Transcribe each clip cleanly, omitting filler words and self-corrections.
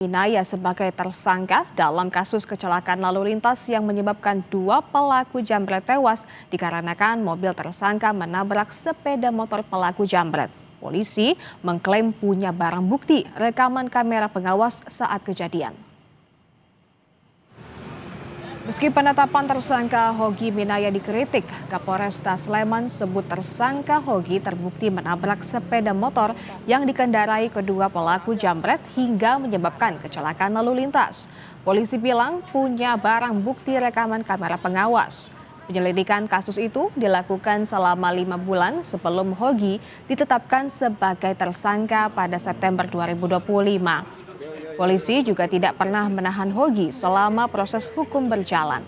Minaya sebagai tersangka dalam kasus kecelakaan lalu lintas yang menyebabkan 2 pelaku jambret tewas dikarenakan mobil tersangka menabrak sepeda motor pelaku jambret. Polisi mengklaim punya barang bukti rekaman kamera pengawas saat kejadian. Meski penetapan tersangka Hogi Minaya dikritik, Kapolresta Sleman sebut tersangka Hogi terbukti menabrak sepeda motor yang dikendarai kedua pelaku jambret hingga menyebabkan kecelakaan lalu lintas. Polisi bilang punya barang bukti rekaman kamera pengawas. Penyelidikan kasus itu dilakukan selama 5 bulan sebelum Hogi ditetapkan sebagai tersangka pada September 2025. Polisi juga tidak pernah menahan Hogi selama proses hukum berjalan.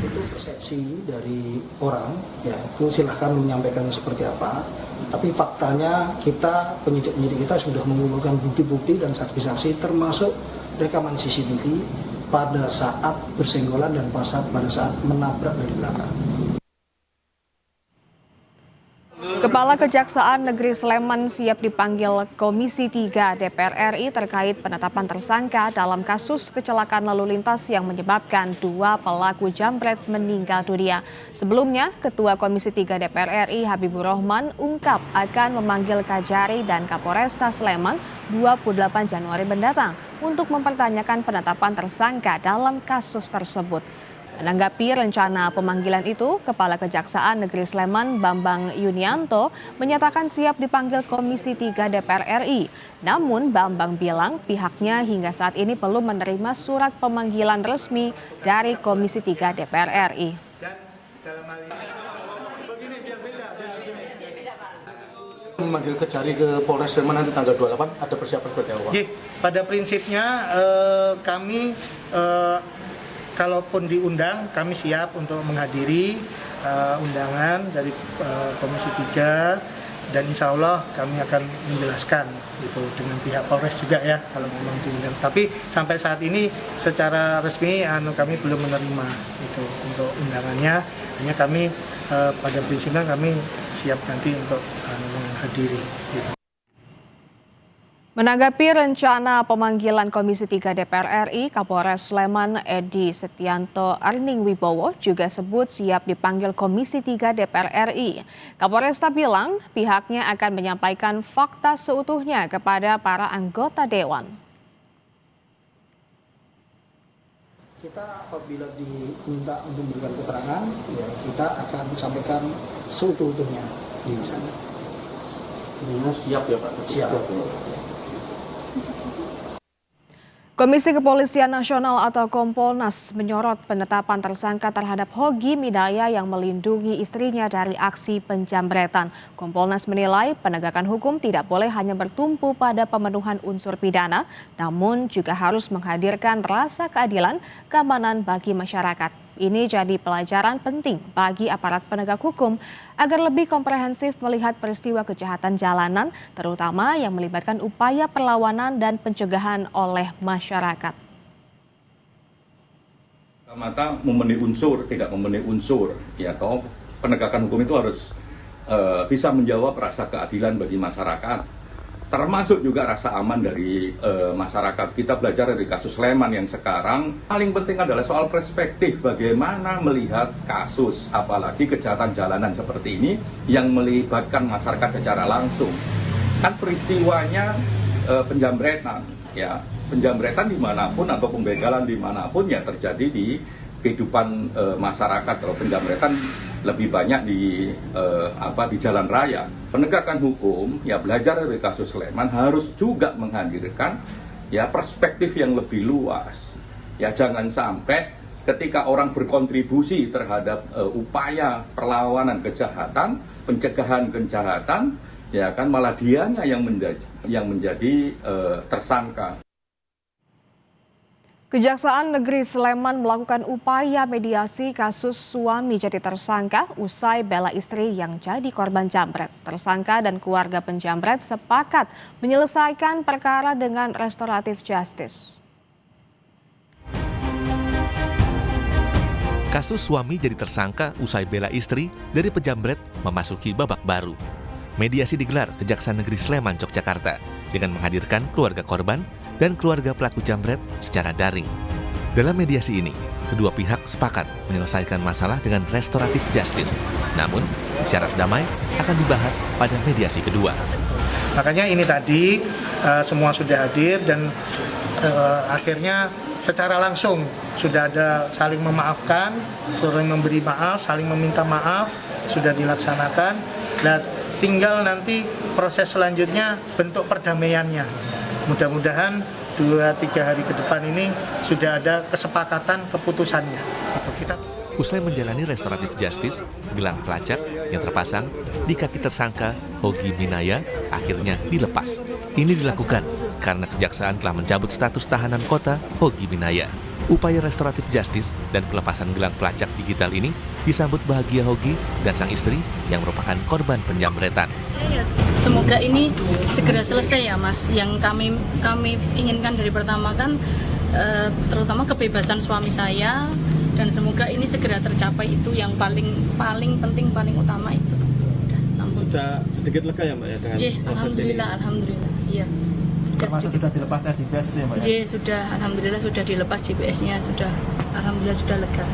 Itu persepsi dari orang, ya itu silahkan menyampaikan seperti apa. Tapi faktanya penyidik kita sudah mengumpulkan bukti-bukti dan saksi-saksi termasuk rekaman CCTV pada saat bersenggolan dan pada saat menabrak dari belakang. Kepala Kejaksaan Negeri Sleman siap dipanggil Komisi 3 DPR RI terkait penetapan tersangka dalam kasus kecelakaan lalu lintas yang menyebabkan 2 pelaku jambret meninggal dunia. Sebelumnya, Ketua Komisi 3 DPR RI Habibur Rahman ungkap akan memanggil Kajari dan Kapolresta Sleman 28 Januari mendatang untuk mempertanyakan penetapan tersangka dalam kasus tersebut. Menanggapi rencana pemanggilan itu, Kepala Kejaksaan Negeri Sleman Bambang Yunianto menyatakan siap dipanggil Komisi 3 DPR RI. Namun Bambang bilang pihaknya hingga saat ini belum menerima surat pemanggilan resmi dari Komisi 3 DPR RI. Memanggil Kejari ke Polres Sleman nanti tanggal 28 ada persiapan seperti apa? Pada prinsipnya kami kalaupun diundang, kami siap untuk menghadiri undangan dari Komisi 3 dan insya Allah kami akan menjelaskan gitu dengan pihak Polres juga ya kalau memang diundang. Tapi sampai saat ini secara resmi kami belum menerima itu untuk undangannya. Hanya kami pada prinsipnya kami siap nanti untuk menghadiri. Gitu. Menanggapi rencana pemanggilan Komisi 3 DPR RI, Kapolres Sleman Edi Setianto Arning Wibowo juga sebut siap dipanggil Komisi 3 DPR RI. Kapolresta bilang pihaknya akan menyampaikan fakta seutuhnya kepada para anggota Dewan. Kita apabila diminta untuk memberikan keterangan, ya kita akan sampaikan seutuh-utuhnya di sana. Siap ya Pak? Siap. Komisi Kepolisian Nasional atau Kompolnas menyorot penetapan tersangka terhadap Hogi Minaya yang melindungi istrinya dari aksi penjambretan. Kompolnas menilai penegakan hukum tidak boleh hanya bertumpu pada pemenuhan unsur pidana, namun juga harus menghadirkan rasa keadilan, keamanan bagi masyarakat. Ini jadi pelajaran penting bagi aparat penegak hukum agar lebih komprehensif melihat peristiwa kejahatan jalanan, terutama yang melibatkan upaya perlawanan dan pencegahan oleh masyarakat. Mata memenuhi unsur, tidak memenuhi unsur, ya toh penegakan hukum itu harus bisa menjawab rasa keadilan bagi masyarakat. Termasuk juga rasa aman dari masyarakat. Kita belajar dari kasus Sleman yang sekarang paling penting adalah soal perspektif bagaimana melihat kasus, apalagi kejahatan jalanan seperti ini yang melibatkan masyarakat secara langsung. Kan peristiwanya penjambretan, ya penjambretan dimanapun atau pembegalan dimanapun ya terjadi di kehidupan masyarakat. Kalau penjambretan lebih banyak di jalan raya. Penegakan hukum ya belajar dari kasus Sleman harus juga menghadirkan ya perspektif yang lebih luas. Ya jangan sampai ketika orang berkontribusi terhadap upaya perlawanan kejahatan, pencegahan kejahatan, ya kan malah dianya yang menjadi tersangka. Kejaksaan Negeri Sleman melakukan upaya mediasi kasus suami jadi tersangka usai bela istri yang jadi korban jambret. Tersangka dan keluarga penjambret sepakat menyelesaikan perkara dengan restoratif justice. Kasus suami jadi tersangka usai bela istri dari penjambret memasuki babak baru. mediasi digelar Kejaksaan Negeri Sleman, Yogyakarta dengan menghadirkan keluarga korban dan keluarga pelaku jambret secara daring. Dalam mediasi ini, kedua pihak sepakat menyelesaikan masalah dengan restoratif justice. Namun, syarat damai akan dibahas pada mediasi kedua. Makanya ini tadi semua sudah hadir dan akhirnya secara langsung sudah ada saling memaafkan, saling memberi maaf, saling meminta maaf, sudah dilaksanakan. Dan tinggal nanti proses selanjutnya bentuk perdamaiannya. Mudah-mudahan 2-3 hari ke depan ini sudah ada kesepakatan keputusannya. Usai menjalani restoratif justice, gelang pelacak yang terpasang di kaki tersangka Hogi Minaya akhirnya dilepas. Ini dilakukan karena kejaksaan telah mencabut status tahanan kota Hogi Minaya. Upaya restoratif justice dan pelepasan gelang pelacak digital ini disambut bahagia Hogi dan sang istri yang merupakan korban penjambretan. Semoga ini segera selesai ya Mas. Yang kami inginkan dari pertama kan terutama kebebasan suami saya, dan semoga ini segera tercapai, itu yang paling penting, paling utama itu. Sudah sedikit lega ya Mbak ya dengan proses ini? Alhamdulillah. Iya. Termasuk sudah dilepasnya GPS itu ya Mbak ya? Sudah, alhamdulillah sudah dilepas GPS-nya, alhamdulillah sudah lega.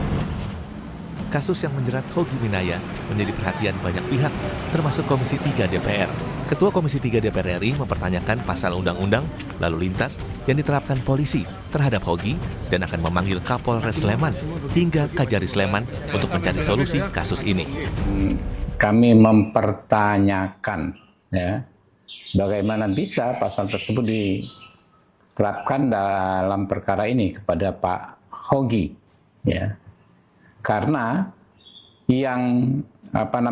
Kasus yang menjerat Hogi Minaya menjadi perhatian banyak pihak, termasuk Komisi 3 DPR. Ketua Komisi 3 DPR RI mempertanyakan pasal undang-undang lalu lintas yang diterapkan polisi terhadap Hogi dan akan memanggil Kapolres Sleman hingga Kajari Sleman untuk mencari solusi kasus ini. Kami mempertanyakan ya, bagaimana bisa pasal tersebut diterapkan dalam perkara ini kepada Pak Hogi, ya. Karena yang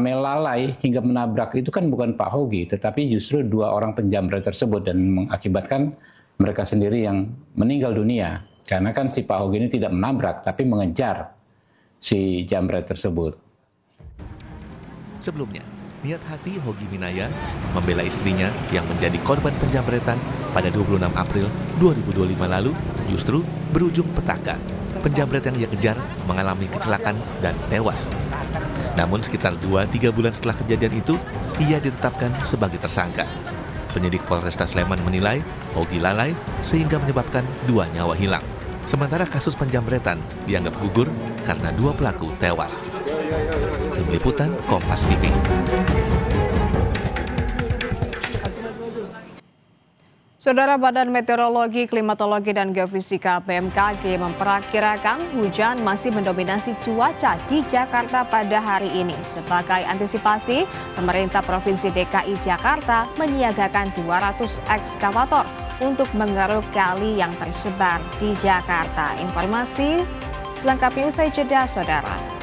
lalai hingga menabrak itu kan bukan Pak Hogi, tetapi justru 2 orang penjamret tersebut, dan mengakibatkan mereka sendiri yang meninggal dunia. Karena kan si Pak Hogi ini tidak menabrak, tapi mengejar si jambret tersebut. Sebelumnya, niat hati Hogi Minaya membela istrinya yang menjadi korban penjambretan pada 26 April 2025 lalu justru berujung petaka. Penjambret yang ia kejar mengalami kecelakaan dan tewas. Namun sekitar 2-3 bulan setelah kejadian itu, ia ditetapkan sebagai tersangka. Penyidik Polresta Sleman menilai Hogi lalai sehingga menyebabkan 2 nyawa hilang. Sementara kasus penjambretan dianggap gugur karena 2 pelaku tewas. Tim Liputan Kompas TV. Saudara, Badan Meteorologi, Klimatologi, dan Geofisika BMKG memperkirakan hujan masih mendominasi cuaca di Jakarta pada hari ini. Sebagai antisipasi, pemerintah Provinsi DKI Jakarta menyiagakan 200 ekskavator untuk mengeruk kali yang tersebar di Jakarta. Informasi selengkapnya usai jeda, Saudara.